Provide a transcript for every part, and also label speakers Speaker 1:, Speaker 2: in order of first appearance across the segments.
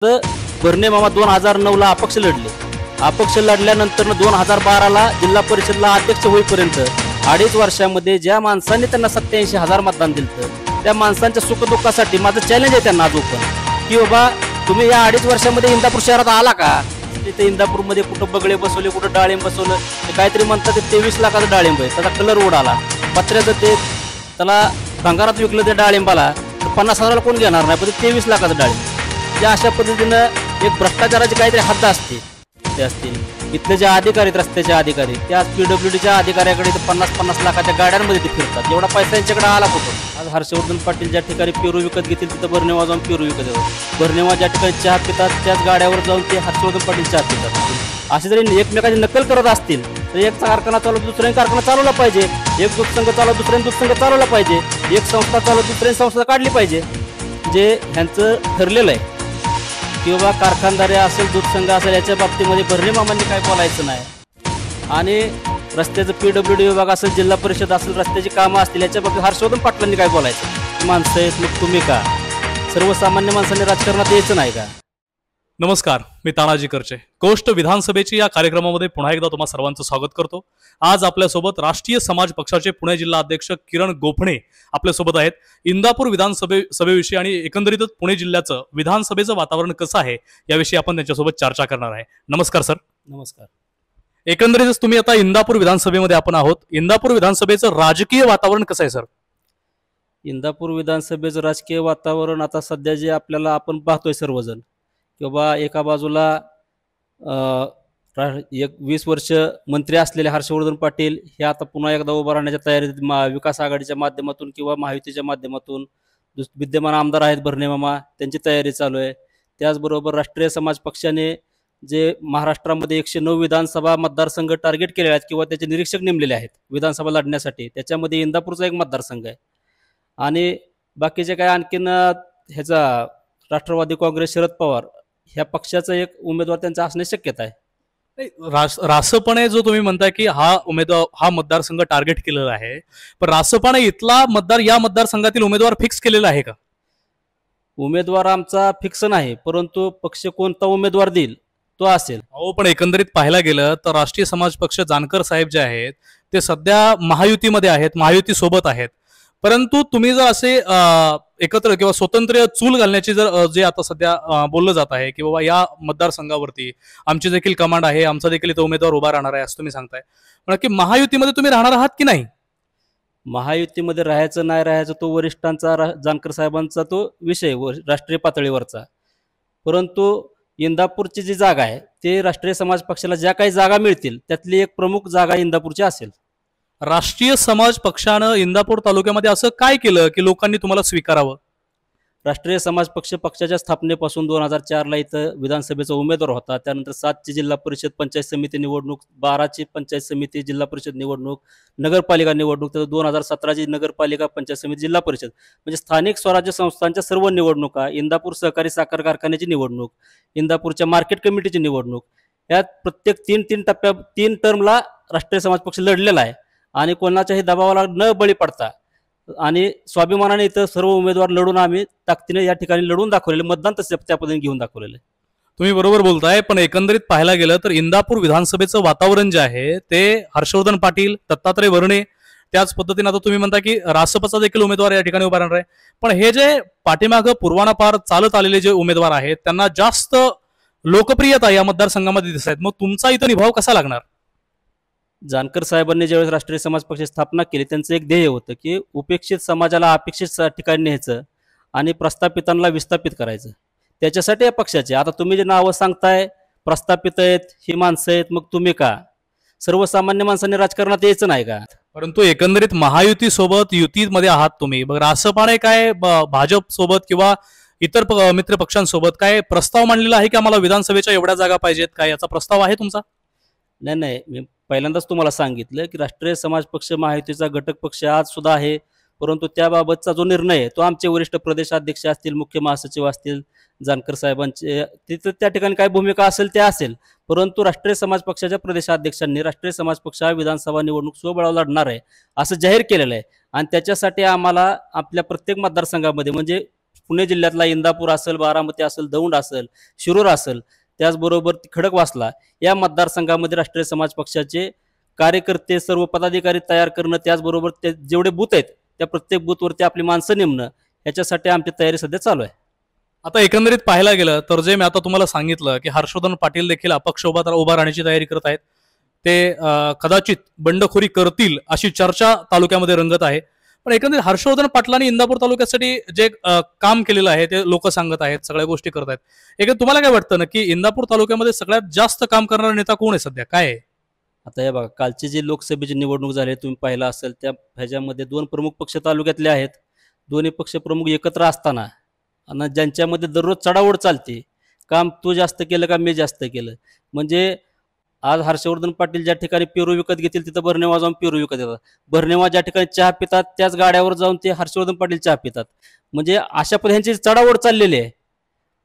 Speaker 1: तर भरणे मामा 2009ला अपक्ष लढले. अपक्ष लढल्यानंतर 2012ला जिल्हा परिषदला अध्यक्ष होईपर्यंत 2.5 वर्षामध्ये ज्या माणसांनी त्यांना 87,000 मतदान दिलं त्या माणसांच्या सुखदुःखासाठी माझं चॅलेंज आहे त्यांना अजून पण की बाबा तुम्ही या 2.5 वर्षामध्ये इंदापूर शहरात आला का. तिथे इंदापूरमध्ये कुठं बगळे बसवले, कुठं डाळिंब बसवलं, ते काहीतरी म्हणतात ते 23 लाखाचं डाळिंब आहे, त्याचा कलर उडाला, पत्र्याचं ते त्याला भंगारात विकलं त्या डाळिंबाला तर 50,000ला कोण घेणार नाही, पण ते 23 लाखाचं डाळिंब. या अशा पद्धतीनं एक भ्रष्टाचाराची काहीतरी हद्द असते ते असतील. इथले जे अधिकारी रस्त्याचे अधिकारी त्या PWDच्या अधिकाऱ्याकडे 50-50 लाखाच्या गाड्यांमध्ये ते फिरतात. एवढा पैसा यांच्याकडे आला कुठं. आज हर्षवर्धन पाटील ज्या ठिकाणी पेरू विकत घेतील तिथं भरणेवा जाऊन पेरू विकत येतात. भरणेवा ज्या ठिकाणी चहा पितात त्याच गाड्यावर जाऊन ते हर्षवर्धन पाटील चहा पितात. असे जरी एकमेकांची नक्कल करत असतील तर एक कारखाना चालवत दुसऱ्याने कारखाना चालवला पाहिजे, एक दूध संघ चालवत दुसऱ्याने दूध संघ चालवला पाहिजे, एक संस्था चालवत दुसऱ्याने संस्था काढली पाहिजे. जे ह्यांचं ठरलेलं आहे की बाबा कारखानदारी असेल, दूध संघ असेल, याच्या बाबतीमध्ये भरणे मामांनी काय बोलायचं नाही. आणि रस्त्याचं PWD विभाग असेल, जिल्हा परिषद असेल, रस्त्याची कामं असतील, याच्या बाबतीत हर्षवर्धन पाटलांनी काय बोलायचं. माणसं आहेत मग तुम्ही का सर्वसामान्य माणसांनी राजकारणात यायचं नाही का.
Speaker 2: नमस्कार, मी तानाजी करचे. कोष्ट विधानसभेची या कार्यक्रमामध्ये पुन्हा एकदा तुम्हा सर्वांचं स्वागत करतो. आज आपल्यासोबत राष्ट्रीय समाज पक्षाचे पुणे जिल्हा अध्यक्ष किरण गोफणे आपल्यासोबत आहेत. इंदापूर विधानसभेविषयी आणि एकंदरीतच पुणे जिल्ह्याचं विधानसभेचं वातावरण कसं आहे याविषयी आपण त्यांच्यासोबत चर्चा करणार आहे. नमस्कार सर.
Speaker 1: नमस्कार.
Speaker 2: एकंदरीतच तुम्ही आता इंदापूर विधानसभेमध्ये आपण आहोत. इंदापूर विधानसभेचं राजकीय वातावरण कसं आहे सर.
Speaker 1: इंदापूर विधानसभेचं राजकीय वातावरण आता सध्या जे आपल्याला आपण पाहतोय सर्वजण किंवा एका बाजूला 20 वर्ष मंत्री असलेले हर्षवर्धन पाटील हे आता पुन्हा एकदा उभं राहण्याच्या तयारीत विकास आघाडीच्या माध्यमातून किंवा महायुतीच्या माध्यमातून विद्यमान आमदार आहेत भरणे मामा, त्यांची तयारी चालू आहे. त्याचबरोबर राष्ट्रीय समाज पक्षाने जे महाराष्ट्रामध्ये 109 विधानसभा मतदारसंघ टार्गेट केलेले आहेत किंवा त्याचे निरीक्षक नेमलेले आहेत विधानसभा लढण्यासाठी, त्याच्यामध्ये इंदापूरचा एक मतदारसंघ आहे. आणि बाकीचे काय आणखीन ह्याचा राष्ट्रवादी काँग्रेस शरद पवार ह्या पक्षाचा एक उमेदवार त्यांचा असण्याची शक्यता आहे.
Speaker 2: रासपणे जो तुम्ही म्हणताय की हा मतदारसंघ टार्गेट केलेला आहे, पण रासपणे इथला मतदार या मतदारसंघातील उमेदवार फिक्स केलेला आहे का.
Speaker 1: उमेदवार आमचा फिक्स नाही, परंतु पक्ष कोणता उमेदवार देईल तो असेल.
Speaker 2: हो, पण एकंदरीत पाहायला गेलं तर राष्ट्रीय समाज पक्ष जानकर साहेब जे आहेत ते सध्या महायुतीमध्ये आहेत, महायुती सोबत आहेत. परंतु तुम्ही जर असे एकत्र किंवा स्वतंत्र चूल घालण्याची जर जे आता सध्या बोललं जात आहे की बाबा या मतदारसंघावरती आमची देखील कमांड आहे, आमचा देखील इथं उमेदवार उभा राहणार आहे असं तुम्ही सांगताय, पण की महायुतीमध्ये तुम्ही राहणार आहात की नाही.
Speaker 1: महायुतीमध्ये राहायचं नाही राहायचं तो वरिष्ठांचा जानकर साहेबांचा तो विषय राष्ट्रीय पातळीवरचा. परंतु इंदापूरची जी जागा आहे ते राष्ट्रीय समाज पक्षाला ज्या काही जागा मिळतील त्यातली एक प्रमुख जागा इंदापूरची असेल.
Speaker 2: राष्ट्रीय समाज पक्षानं इंदापूर तालुक्यामध्ये असं काय केलं की लोकांनी तुम्हाला स्वीकारावं.
Speaker 1: राष्ट्रीय समाज पक्षाच्या स्थापनेपासून 2004ला इथं विधानसभेचा उमेदवार होता. त्यानंतर 7ची जिल्हा परिषद पंचायत समिती निवडणूक, 12ची पंचायत समिती जिल्हा परिषद निवडणूक, नगरपालिका निवडणूक, तर 2017ची नगरपालिका पंचायत समिती जिल्हा परिषद, म्हणजे स्थानिक स्वराज्य संस्थांच्या सर्व निवडणुका, इंदापूर सहकारी साखर कारखान्याची निवडणूक, इंदापूरच्या मार्केट कमिटीची निवडणूक, यात प्रत्येक 3 टर्मला राष्ट्रीय समाज पक्ष लढलेला आहे. आणि कोणाच्याही दबावाला न बळी पडता आणि स्वाभिमानाने इथं सर्व उमेदवार लढून आम्ही ताकदीने या ठिकाणी लढून दाखवलेले, मतदान तसे त्या पद्धतीने घेऊन दाखवलेलं आहे.
Speaker 2: तुम्ही बरोबर बोलताय, पण एकंदरीत पाहायला गेलं तर इंदापूर विधानसभेचं वातावरण जे आहे ते हर्षवर्धन पाटील, दत्तात्रय भरणे, त्याच पद्धतीने आता तुम्ही म्हणता की रासपचा देखील उमेदवार या ठिकाणी उभा राहणार आहे. पण हे जे पाठीमागं पूर्वानापार चालत आलेले जे उमेदवार आहेत त्यांना जास्त लोकप्रियता या मतदारसंघामध्ये दिसत आहेत, मग तुमचा इथं निभाव कसा लागणार.
Speaker 1: जानकर साहेबांनी ज्यावेळेस राष्ट्रीय समाज पक्षाची स्थापना केली त्यांचं एक ध्येय होतं की उपेक्षित समाजाला अपेक्षित ठिकाणी न्यायचं आणि प्रस्थापितांना विस्थापित करायचं. त्याच्यासाठी या पक्षाचे आता तुम्ही जे नावं सांगताय प्रस्थापित आहेत, ही माणसं आहेत, मग तुम्ही का सर्वसामान्य माणसांनी राजकारणात यायचं नाही का.
Speaker 2: परंतु एकंदरीत महायुती सोबत युतीमध्ये आहात तुम्ही, मग रासपाने काय भाजप सोबत किंवा इतर मित्र पक्षांसोबत काय प्रस्ताव मांडलेला आहे की आम्हाला विधानसभेच्या एवढ्या जागा पाहिजेत, काय याचा प्रस्ताव आहे तुमचा.
Speaker 1: नाही, मी पहिल्यांदाच तुम्हाला सांगितलं की राष्ट्रीय समाज पक्ष महायुतीचा घटक पक्ष आज सुद्धा आहे, परंतु त्याबाबतचा जो निर्णय आहे तो आमचे वरिष्ठ प्रदेशाध्यक्ष असतील, मुख्य महासचिव असतील, जानकर साहेबांचे तिथं त्या ठिकाणी काय भूमिका असेल त्या असेल. परंतु राष्ट्रीय समाज पक्षाच्या प्रदेशाध्यक्षांनी राष्ट्रीय समाज पक्ष हा विधानसभा निवडणूक स्वबळावर लढणार आहे असं जाहीर केलेलं आहे. आणि त्याच्यासाठी आम्हाला आपल्या प्रत्येक मतदारसंघामध्ये म्हणजे पुणे जिल्ह्यातला इंदापूर असेल, बारामती असेल, दौंड असेल, शिरूर असेल, त्याचबरोबर खडकवासला या मतदारसंघामध्ये राष्ट्रीय समाज पक्षाचे कार्यकर्ते सर्व पदाधिकारी तयार करणं, त्याचबरोबर ते जेवढे बूथ आहेत त्या प्रत्येक बूथवरती आपली माणसं नेमणं, याच्यासाठी आमची तयारी सध्या चालू आहे.
Speaker 2: आता एकंदरीत पाहायला गेलं तर जे मी आता तुम्हाला सांगितलं की हर्षवर्धन पाटील देखील अपक्ष उभा राहण्याची तयारी करत आहेत. ते कदाचित बंडखोरी करतील अशी चर्चा तालुक्यामध्ये रंगत आहे. पण एकंदरीत हर्षवर्धन पाटलांनी इंदापूर तालुक्यासाठी जे काम केलेलं आहे ते लोक सांगत आहेत, सगळ्या गोष्टी करत आहेत. एकंदरीत तुम्हाला काय वाटतं ना की इंदापूर तालुक्यामध्ये सगळ्यात जास्त काम करणारा नेता कोण आहे सध्या, काय आहे?
Speaker 1: आता हे बघा, कालची जी लोकसभेची निवडणूक झाली तुम्ही पाहिला असेल, त्या ह्याच्यामध्ये दोन प्रमुख पक्ष तालुक्यातले आहेत. दोन्ही पक्ष प्रमुख एकत्र असताना आणि ज्यांच्यामध्ये दररोज चढाओढ चालते, काम तू जास्त केलं का मी जास्त केलं, म्हणजे आज हर्षवर्धन पाटील ज्या ठिकाणी पेरू विकत घेतील तिथं भरणेवा जाऊन पेरू विकत येतात, भरणेवा ज्या ठिकाणी चहा पितात त्याच गाड्यावर जाऊन ते हर्षवर्धन पाटील चहा पितात. म्हणजे अशा पद्धतीची चढाओढ चाललेली आहे.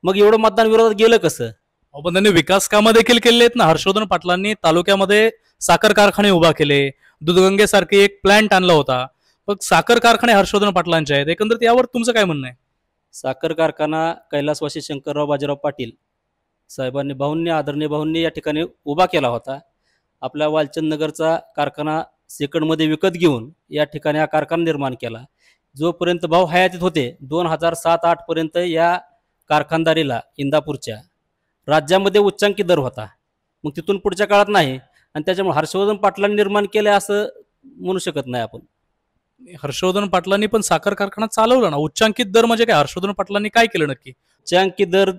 Speaker 1: मग एवढं मतदान विरोधात गेलं कसं?
Speaker 2: पण त्यांनी विकास कामं देखील केले आहेत ना. हर्षवर्धन पाटलांनी तालुक्यामध्ये साखर कारखाने उभा केले, दूधगंगेसारखे एक प्लॅन्ट आणला होता. मग साखर कारखाने हर्षवर्धन पाटलांचे आहेत. एकंदरीत यावर तुमचं काय म्हणणं आहे?
Speaker 1: साखर कारखाना कैलासवासी शंकरराव बाजीराव पाटील साहेबांनी आदरणीय भाऊंनी या ठिकाणी उभा केला होता. आपल्या वालचंद नगरचा कारखाना सेकंडमध्ये विकत घेऊन या ठिकाणी हा कारखाना निर्माण केला. जोपर्यंत भाऊ हयातीत होते 2007-08 पर्यंत या कारखानदारीला इंदापूरच्या राज्यामध्ये उच्चांकी दर होता. मग तिथून पुढच्या काळात नाही, आणि त्याच्यामुळे हर्षवर्धन पाटलांनी निर्माण केले असं म्हणू शकत नाही आपण.
Speaker 2: हर्षवर्धन पाटलांनी पण साखर कारखाना चालवला ना. उच्चांकित दर म्हणजे काय? हर्षवर्धन पाटलांनी काय केलं नक्की?
Speaker 1: उच्चांकी दर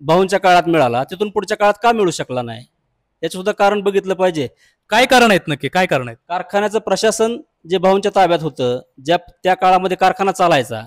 Speaker 1: भाऊंच्या काळात मिळाला, तिथून पुढच्या काळात का मिळू शकला नाही याचं सुद्धा कारण बघितलं पाहिजे.
Speaker 2: काय कारण आहेत नक्की, काय कारण आहेत?
Speaker 1: कारखान्याचं प्रशासन जे भाऊंच्या ताब्यात होतं, त्या काळामध्ये कारखाना चालायचा,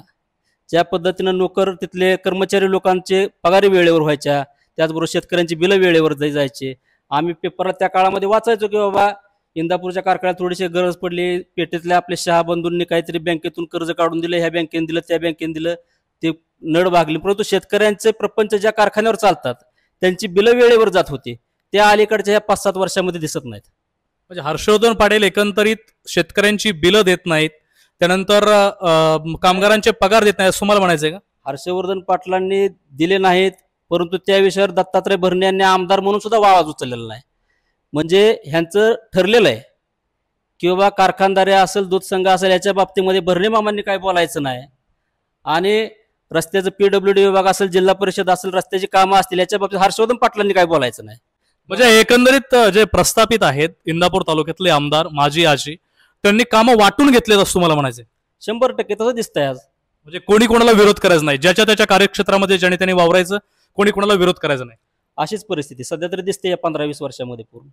Speaker 1: ज्या पद्धतीनं नोकर तिथले कर्मचारी लोकांचे पगारी वेळेवर व्हायच्या, त्याचबरोबर शेतकऱ्यांची बिलं वेळेवर जायचे. आम्ही पेपरात त्या काळामध्ये वाचायचो की बाबा इंदापूरच्या कारखान्यात थोडीशी गरज पडली, पेटेतल्या आपल्या शहाबंधूंनी काहीतरी बँकेतून कर्ज काढून दिलं, ह्या बँकेने दिलं, त्या बँकेने दिलं, ते नड भागली. परंतु शेतकऱ्यांचे प्रपंच ज्या कारखान्यावर चालतात त्यांची बिलं वेळेवर जात होती, त्या अलीकडच्या ह्या 5-7 वर्षामध्ये दिसत नाहीत.
Speaker 2: म्हणजे हर्षवर्धन पाटील एकंदरीत शेतकऱ्यांची बिलं देत नाहीत, त्यानंतर कामगारांचे पगार देत नाहीत असं मला म्हणायचंय का?
Speaker 1: हर्षवर्धन पाटलांनी दिले नाहीत, परंतु त्या विषयावर दत्तात्रय भरणे यांनी आमदार म्हणून सुद्धा आवाज उचललेला नाही. म्हणजे ह्यांचं ठरलेलं आहे की बाबा कारखानदारी असेल, दूध संघ असेल, याच्या बाबतीमध्ये भरणे मामांनी काय बोलायचं नाही, आणि रस्त्याचं PWD विभाग असेल, जिल्हा परिषद असेल, रस्त्याची कामं असतील, याच्या बाबतीत हर्षवर्धन पाटलांनी काय बोलायचं नाही.
Speaker 2: म्हणजे एकंदरीत जे प्रस्थापित आहेत इंदापूर तालुक्यातले आमदार माजी आजी, त्यांनी कामं वाटून घेतलेत असं तुम्हाला म्हणायचंय?
Speaker 1: 100% तसं दिसतंय आज.
Speaker 2: म्हणजे कोणी कोणाला विरोध करायचा नाही, ज्याच्या त्याच्या कार्यक्षेत्रामध्ये ज्याने त्यांनी वावरायचं, कोणी कोणाला विरोध करायचा नाही,
Speaker 1: अशीच परिस्थिती सध्या तरी दिसते या 15-20 वर्षामध्ये पूर्ण.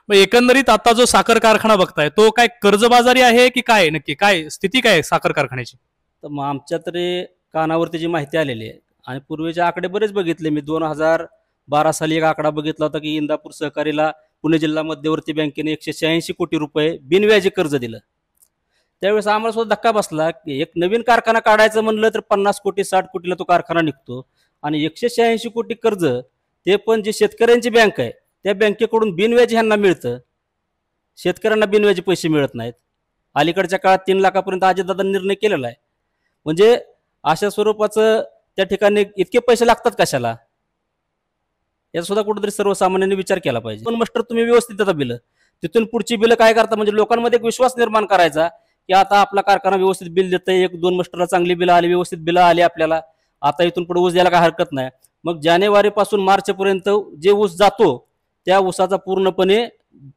Speaker 2: मग एकंदरीत आता जो साखर कारखाना बघताय तो काय कर्जबाजारी आहे की काय, नक्की काय स्थिती काय आहे साखर कारखान्याची?
Speaker 1: तर मग आमच्या तरी कानावरती जी माहिती आलेली आहे, आणि पूर्वीचे आकडे बरेच बघितले मी. 2012 साली एक आकडा बघितला होता की इंदापूर सहकारीला पुणे जिल्हा मध्यवर्ती बँकेने 186 कोटी रुपये बिनव्याजी कर्ज दिलं. त्यावेळेस आम्हाला सुद्धा धक्का बसला की एक नवीन कारखाना काढायचं म्हणलं तर 50 कोटी 60 कोटीला तो कारखाना निघतो, आणि 186 कोटी कर्ज, ते पण जी शेतकऱ्यांची बँक आहे त्या बँकेकडून बिनव्याजी ह्यांना मिळतं, शेतकऱ्यांना बिनव्याजी पैसे मिळत नाहीत. अलीकडच्या काळात 3 लाखापर्यंत अजितदादांनी निर्णय केलेला आहे. म्हणजे अशा स्वरूपाचं त्या ठिकाणी इतके पैसे लागतात कशाला, याचा सुद्धा कुठेतरी सर्वसामान्यांनी विचार केला पाहिजे. पण मास्टर तुम्ही व्यवस्थित देता बिलं, तिथून पुढची बिलं काय करता, म्हणजे लोकांमध्ये एक विश्वास निर्माण करायचा की आता आपला कारखाना व्यवस्थित बिल देतंय, 1-2 मास्टरला चांगली बिलं आली, व्यवस्थित बिलं आली आपल्याला, आता इथून पुढे ऊस द्यायला काय हरकत नाही. मग जानेवारीपासून मार्चपर्यंत जे ऊस जातो त्या ऊसाचा पूर्णपणे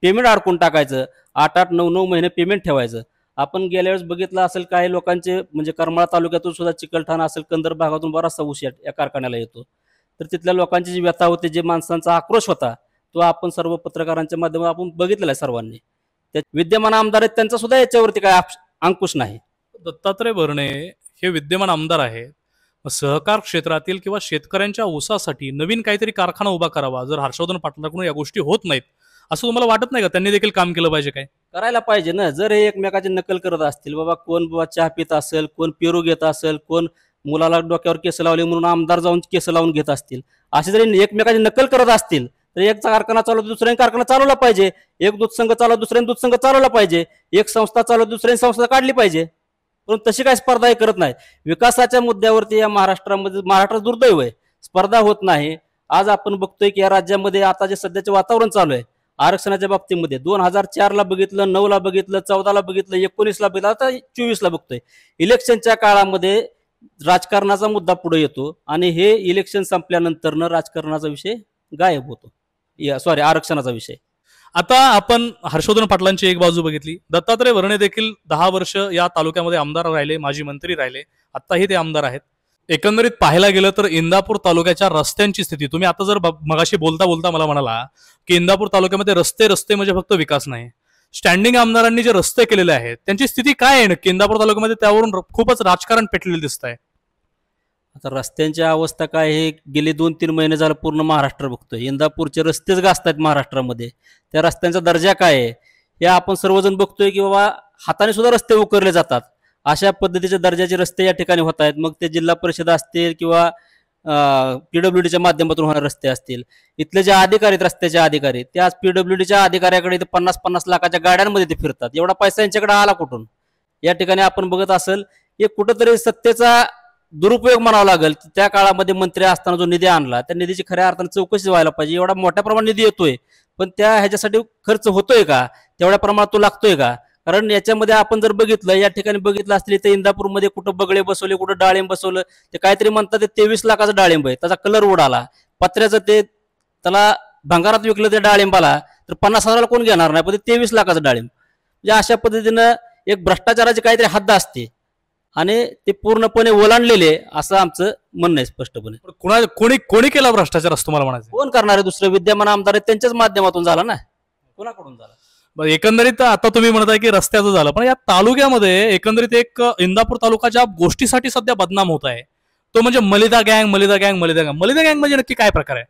Speaker 1: पेमेंट अडकून टाकायचं, 8-8, 9-9 महिने पेमेंट ठेवायचं. आपण गेल्या वेळेस बघितलं असेल काही लोकांचे, म्हणजे करमाळा तालुक्यातून सुद्धा चिकलठाणा असेल, कंदर भागातून बराचसा ऊस या कारखान्याला येतो. तर तिथल्या लोकांची जी व्यथा होती, जे माणसांचा आक्रोश होता, तो आपण सर्व पत्रकारांच्या माध्यमातून आपण बघितलेला आहे सर्वांनी. त्या विद्यमान आमदार आहेत त्यांचा सुद्धा याच्यावरती काय अंकुश नाही.
Speaker 2: दत्तात्रय भरणे हे विद्यमान आमदार आहेत, सहकार क्षेत्रातील किंवा शेतकऱ्यांच्या ऊसासाठी नवीन काहीतरी कारखाना उभा करावा. जर हर्षवर्धन पाटलांकडून या गोष्टी होत नाहीत असं तुम्हाला वाटत नाही का? त्यांनी देखील काम केलं पाहिजे, काय
Speaker 1: करायला पाहिजे ना. जर हे एकमेकाची नकल करत असतील, बाबा कोण बाबा चहा पित असेल, कोण पेरू घेत असेल, कोण मुलाला डोक्यावर केस लावले म्हणून आमदार जाऊन केस लावून घेत असतील, असे जरी एकमेकाची नकल करत असतील तर एक कारखाना चालवतो दुसऱ्याने कारखाना चालवला पाहिजे, एक दूध संघ चालवतो दुसऱ्याने दूध संघ चालवला पाहिजे, एक संस्था चालवतो दुसऱ्याने संस्था काढली पाहिजे. परंतु तशी काही स्पर्धा हे करत नाही. विकासाच्या मुद्द्यावरती या महाराष्ट्र दुर्दैव आहे, स्पर्धा होत नाही. आज आपण बघतोय की या राज्यामध्ये आता जे सध्याचे वातावरण चालू आहे आरक्षणाच्या बाबतीमध्ये 2004ला बघितलं, 9ला बघितलं, 14ला बघितलं, 19ला बघितलं, आता 24ला बघतोय. इलेक्शनच्या काळामध्ये राजकारणाचा मुद्दा पुढे येतो आणि हे इलेक्शन संपल्यानंतर राजकारणाचा विषय गायब होतो. आरक्षणाचा विषय.
Speaker 2: आता आपण हर्षवर्धन पाटलांची एक बाजू बघितली, दत्तात्रय भरणे देखील 10 वर्ष या तालुक्यामध्ये आमदार राहिले, माजी मंत्री राहिले, आत्ताही ते आमदार आहेत. एकंदरीत पाहायला गेलं तर इंदापूर तालुक्याच्या रस्त्यांची स्थिती, तुम्ही आता जर मगाशी बोलता बोलता मला म्हणाला की इंदापूर तालुक्यामध्ये रस्ते म्हणजे फक्त विकास नाही, स्टँडिंग आमदारांनी जे रस्ते केलेले आहेत त्यांची स्थिती काय आहे नक्की इंदापूर तालुक्यामध्ये? त्यावरून खूपच राजकारण पेटलेलं दिसत आहे.
Speaker 1: आता रस्त्यांची अवस्था काय हे गेले 2-3 महिने झालं पूर्ण महाराष्ट्र बघतोय. इंदापूरचे रस्तेच गाजतायत महाराष्ट्रामध्ये. त्या रस्त्यांचा दर्जा काय आहे हे आपण सर्वजण बघतोय की बाबा हाताने सुद्धा रस्ते उकरले जातात. अशा पद्धतीचे दर्जाचे रस्ते या ठिकाणी होत आहेत. मग ते जिल्हा परिषद असतील किंवा पीडब्ल्यूडीच्या माध्यमातून होणारे रस्ते असतील. इथले जे अधिकारी रस्त्याचे अधिकारी ते आज पीडब्ल्यूडीच्या अधिकाऱ्याकडे 50-50 लाखाच्या गाड्यांमध्ये ते फिरतात. एवढा पैसा यांच्याकडे आला कुठून? या ठिकाणी आपण बघत असेल की कुठंतरी सत्तेचा दुरुपयोग म्हणावा लागेल. त्या काळामध्ये मंत्री असताना जो निधी आणला त्या निधीची खऱ्या अर्थाने चौकशी व्हायला पाहिजे. एवढा मोठ्या प्रमाणात निधी येतोय पण त्या ह्याच्यासाठी खर्च होतोय का? तेवढ्या प्रमाणात तो लागतोय का? कारण याच्यामध्ये आपण जर बघितलं, या ठिकाणी बघितलं असले तर इंदापूरमध्ये कुठं बगळे बसवले, कुठं डाळिंब बसवलं. ते काहीतरी म्हणतात ते 23 लाखाचं डाळिंब आहे, त्याचा कलर उडाला. पत्र्याचं ते त्याला भंगारात विकलं त्या डाळिंबाला तर 50,000ला कोण घेणार नाही, पण ते 23 लाखाचं डाळिंब. म्हणजे अशा पद्धतीनं एक भ्रष्टाचाराची काहीतरी हद्द असते आणि ते पूर्णपणे ओलांडलेले असं आमचं म्हणणं आहे स्पष्टपणे.
Speaker 2: कोणी केला भ्रष्टाचार असं तुम्हाला म्हणायचं?
Speaker 1: कोण करणार आहे? दुसरे विद्यमान आमदार आहेत त्यांच्याच माध्यमातून झाला ना, कोणाकडून झाला?
Speaker 2: एकंदरीत आता तुम्ही म्हणताय की रस्त्याचं झालं, पण या तालुक्यामध्ये एकंदरीत एक इंदापूर तालुका ज्या गोष्टीसाठी सध्या बदनाम होत आहे तो म्हणजे मलिदा गँग म्हणजे नक्की काय प्रकार आहे?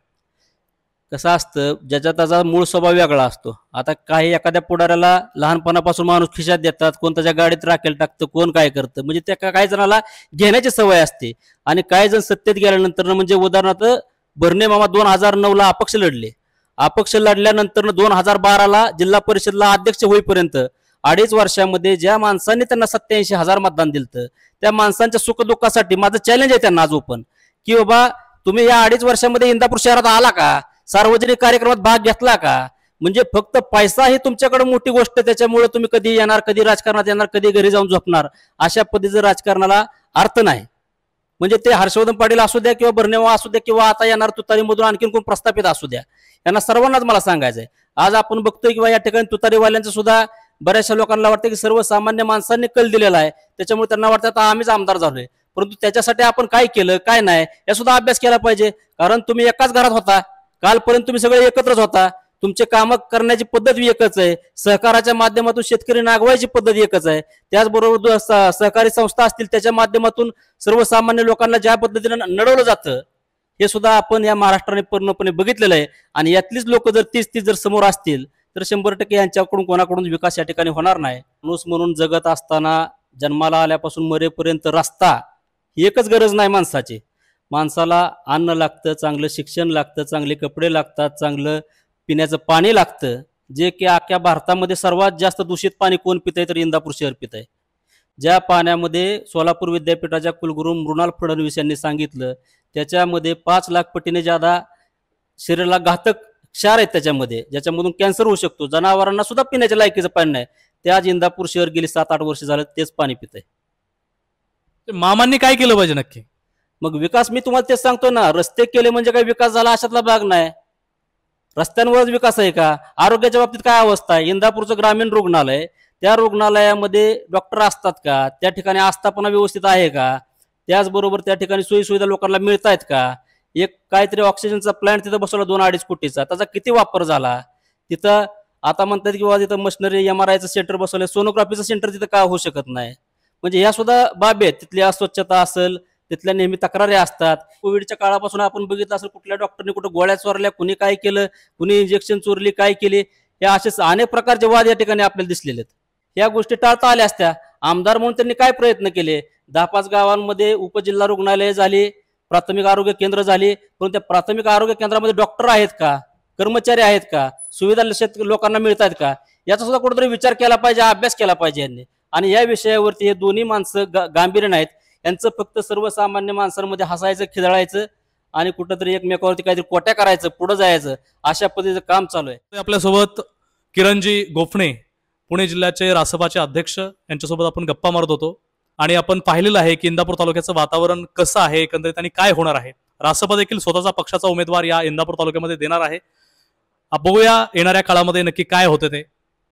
Speaker 1: कसं असतं, ज्याचा त्याचा मूळ स्वभाव वेगळा असतो. आता काही एखाद्या पुढाऱ्याला लहानपणापासून माणूस खिशात देतात, कोण त्याच्या गाडीत राखेल टाकतं, कोण काय करतं, म्हणजे त्या काही जणाला घेण्याची सवय असते. आणि काही जण सत्तेत गेल्यानंतर म्हणजे उदाहरणार्थ भरणे मामा 2009ला अपक्ष लढल्यानंतर 2012ला जिल्हा परिषदला अध्यक्ष होईपर्यंत 2.5 वर्षामध्ये ज्या माणसांनी त्यांना 87,000 मतदान दिलं त्या माणसांच्या सुखदुःखासाठी माझं चॅलेंज आहे त्यांना आज ओपन की बाबा तुम्ही या 2.5 वर्षामध्ये इंदापूर शहरात आला का? सार्वजनिक कार्यक्रमात भाग घेतला का? म्हणजे फक्त पैसा ही तुमच्याकडे मोठी गोष्ट, त्याच्यामुळे तुम्ही कधी येणार, कधी राजकारणात येणार, कधी घरी जाऊन झोपणार, अशा पद्धतीचं राजकारणाला अर्थ नाही. म्हणजे ते हर्षवर्धन पाटील असू द्या किंवा बर्नेवा असू द्या किंवा आता येणार तुतारीमधून आणखीन कोण प्रस्थापित असू द्या, यांना सर्वांनाच मला सांगायचंय. आज आपण बघतोय किंवा या ठिकाणी तुतारीवाल्यांचं सुद्धा बऱ्याचशा लोकांना वाटतं की सर्वसामान्य माणसांनी कल दिलेला आहे, त्याच्यामुळे त्यांना वाटतं आता आम्हीच आमदार झालोय. परंतु त्याच्यासाठी आपण काय केलं काय नाही या सुद्धा अभ्यास केला पाहिजे. कारण तुम्ही एकाच घरात होता, कालपर्यंत तुम्ही सगळे एकत्रच होता, तुमचे काम करण्याची पद्धत एकच आहे, सहकाराच्या माध्यमातून शेतकरी नागवायची पद्धत एकच आहे. त्याचबरोबर सहकारी संस्था असतील त्याच्या माध्यमातून सर्वसामान्य लोकांना ज्या पद्धतीने नडवलं जातं हे सुद्धा आपण या महाराष्ट्राने पूर्णपणे बघितलेलं आहे. आणि यातलीच लोक जर 30 जर समोर असतील तर 100% यांच्याकडून कोणाकडून विकास या ठिकाणी होणार नाही. माणूस म्हणून जगत असताना जन्माला आल्यापासून मरेपर्यंत रस्ता ही एकच गरज नाही माणसाची. माणसाला अन्न लागतं, चांगलं शिक्षण लागतं, चांगले कपडे लागतात, चांगलं पिण्याचं पाणी लागतं, जे की अख्ख्या भारतामध्ये सर्वात जास्त दूषित पाणी कोण पितंय तर इंदापूर शहर पितंय. ज्या पाण्यामध्ये सोलापूर विद्यापीठाच्या कुलगुरू मृणाल फडणवीस यांनी सांगितलं त्याच्यामध्ये 5 लाख पटीने ज्यादा शरीराला घातक क्षार आहेत त्याच्यामध्ये, ज्याच्यामधून कॅन्सर होऊ शकतो. जनावरांना सुद्धा पिण्याच्या लायकीचं पाणी नाही. ते आज इंदापूर शहर गेली 7-8 वर्ष झालं तेच पाणी पितंय.
Speaker 2: मामांनी काय केलं पाहिजे नक्की?
Speaker 1: मग विकास मी तुम्हाला तेच सांगतो ना, रस्ते केले म्हणजे काय विकास झाला अशातला भाग नाही. रस्त्यांवरच विकास आहे का? आरोग्याच्या बाबतीत काय अवस्था आहे? इंदापूरचं ग्रामीण रुग्णालय, त्या रुग्णालयामध्ये डॉक्टर असतात का? त्या ठिकाणी आस्थापना व्यवस्थित आहे का? त्याचबरोबर त्या ठिकाणी सोयीसुविधा लोकांना मिळत आहेत का? एक काहीतरी ऑक्सिजनचा प्लांट तिथं बसवला 2-2.5 कोटीचा, त्याचा किती वापर झाला? तिथं आता म्हणतात किंवा तिथं मशिनरी MRIचं सेंटर बसवलं, सोनोग्राफीचं सेंटर तिथं का होऊ शकत नाही? म्हणजे ह्या सुद्धा बाबी आहेत. तिथली अस्वच्छता असेल, तिथल्या नेहमी तक्रारी असतात. कोविडच्या काळापासून आपण बघितलं असेल कुठल्या डॉक्टरने कुठं गोळ्या चोरल्या, कुणी काय केलं, कुणी इंजेक्शन चोरली, काय केली, हे असे अनेक प्रकारचे वाद या ठिकाणी आपल्याला दिसलेले आहेत. या गोष्टी टाळता आल्या असत्या. आमदार म्हणून त्यांनी काय प्रयत्न केले? 10-5 गावांमध्ये उपजिल्हा रुग्णालय झाली, प्राथमिक आरोग्य केंद्र झाली, पण त्या प्राथमिक आरोग्य केंद्रामध्ये डॉक्टर आहेत का? कर्मचारी आहेत का? सुविधा लोकांना मिळत आहेत का? याचा सुद्धा कुठेतरी विचार केला पाहिजे, अभ्यास केला पाहिजे यांनी. आणि या विषयावरती हे दोन्ही माणसं गांभीर्य नाहीत. यांचं फक्त सर्वसामान्य माणसांमध्ये हसायचं, खिदळायचं आणि कुठंतरी एकमेकावरती काहीतरी कोट्या करायचं, पुढे जायचं, अशा पद्धतीचं काम चालू आहे.
Speaker 2: आपल्यासोबत किरणजी गोफणे, पुणे जिल्ह्याचे रासपाचे अध्यक्ष, यांच्यासोबत आपण गप्पा मारत होतो आणि आपण पाहिलेलं आहे की इंदापूर तालुक्याचं वातावरण कसं आहे एकंदरीत आणि काय होणार आहे. रासपा देखील स्वतःचा पक्षाचा उमेदवार या इंदापूर तालुक्यामध्ये देणार आहे. बघूया येणाऱ्या काळामध्ये नक्की काय होते ते.